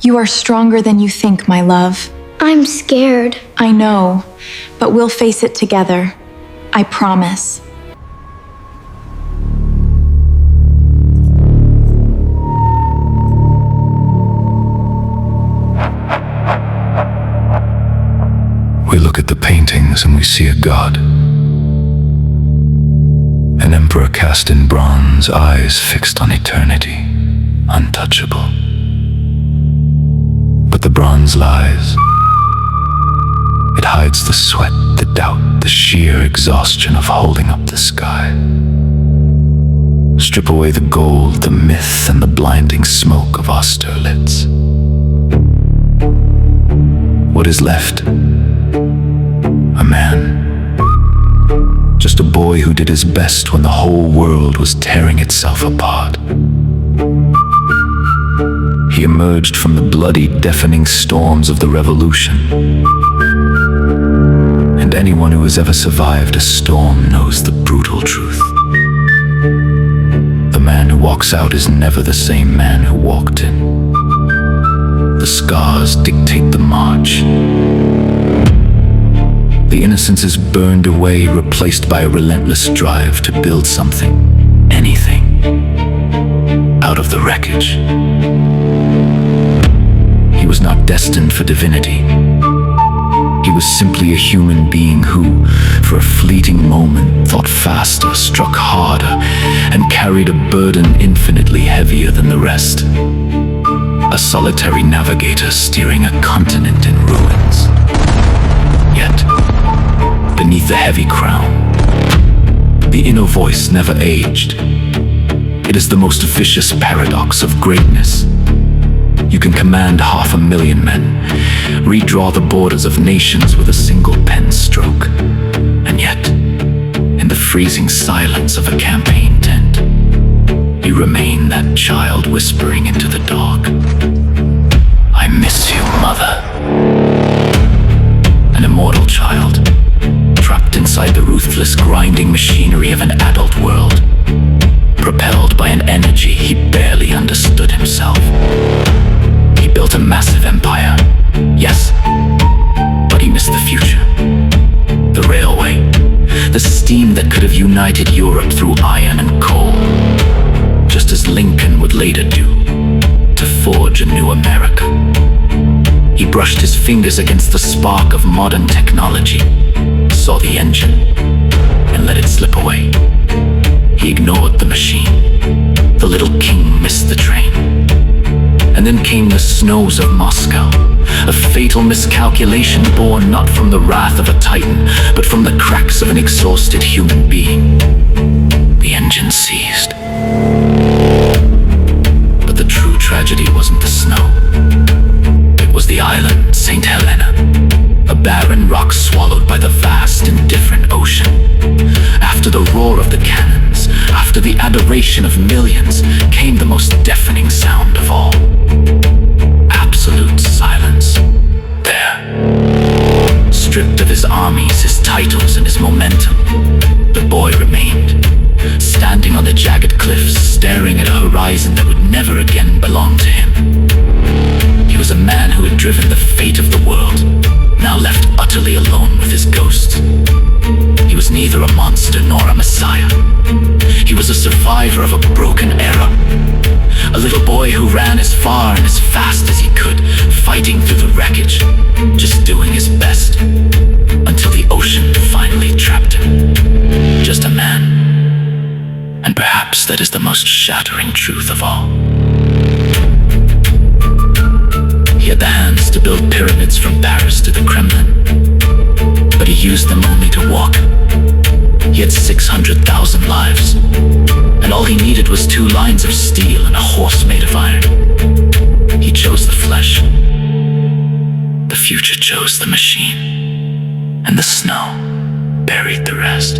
You are stronger than you think, my love. I'm scared. I know, but we'll face it together. I promise. We look at the paintings and we see a god. An emperor cast in bronze, eyes fixed on eternity, untouchable. But the bronze lies. It hides the sweat, the doubt, the sheer exhaustion of holding up the sky. Strip away the gold, the myth, and the blinding smoke of Austerlitz. What is left? A man. Just a boy who did his best when the whole world was tearing itself apart. He emerged from the bloody, deafening storms of the revolution. And anyone who has ever survived a storm knows the brutal truth. The man who walks out is never the same man who walked in. The scars dictate the march. The innocence is burned away, replaced by a relentless drive to build something, anything, out of the wreckage. He was not destined for divinity. He was simply a human being who, for a fleeting moment, thought faster, struck harder, and carried a burden infinitely heavier than the rest. A solitary navigator steering a continent in ruins. Yet, beneath the heavy crown, the inner voice never aged. It is the most vicious paradox of greatness. You can command 500,000 men, redraw the borders of nations with a single pen stroke, and yet, in the freezing silence of a campaign tent, you remain that child whispering into the dark. I miss you, mother. An immortal child, trapped inside the ruthless grinding machinery of an adult world, propelled by an energy he barely understood himself. He built a massive empire, yes, but he missed the future. The railway, the steam that could have united Europe through iron and coal, just as Lincoln would later do, to forge a new America. He brushed his fingers against the spark of modern technology, saw the engine, and let it slip away. He ignored the machine. The little king missed the train. And then came the snows of Moscow, a fatal miscalculation born not from the wrath of a titan, but from the cracks of an exhausted human being. The engine seized. But the true tragedy wasn't the snow. It was the island, St. Helena, a barren rock swallowed by the vast, indifferent ocean. After the roar of the cannons, after the adoration of millions, came the most deafening sound of all. Absolute silence. There, stripped of his armies, his titles, and his momentum, the boy remained, standing on the jagged cliffs, staring at a horizon that would never again belong to him. He was a man who had driven the fate of the world, now left utterly alone with his ghost. He was neither a monster nor a messiah. He was a survivor of a broken era. A little boy who ran as far and as fast as he could, fighting through the wreckage, just doing his best, until the ocean finally trapped him. Just a man. And perhaps that is the most shattering truth of all. He had the hands to build pyramids from Paris to the Kremlin, but he used them only to walk. He had 600,000 lives, and all he needed was 2 lines of steel and a horse made of iron. He chose the flesh. The future chose the machine, and the snow buried the rest.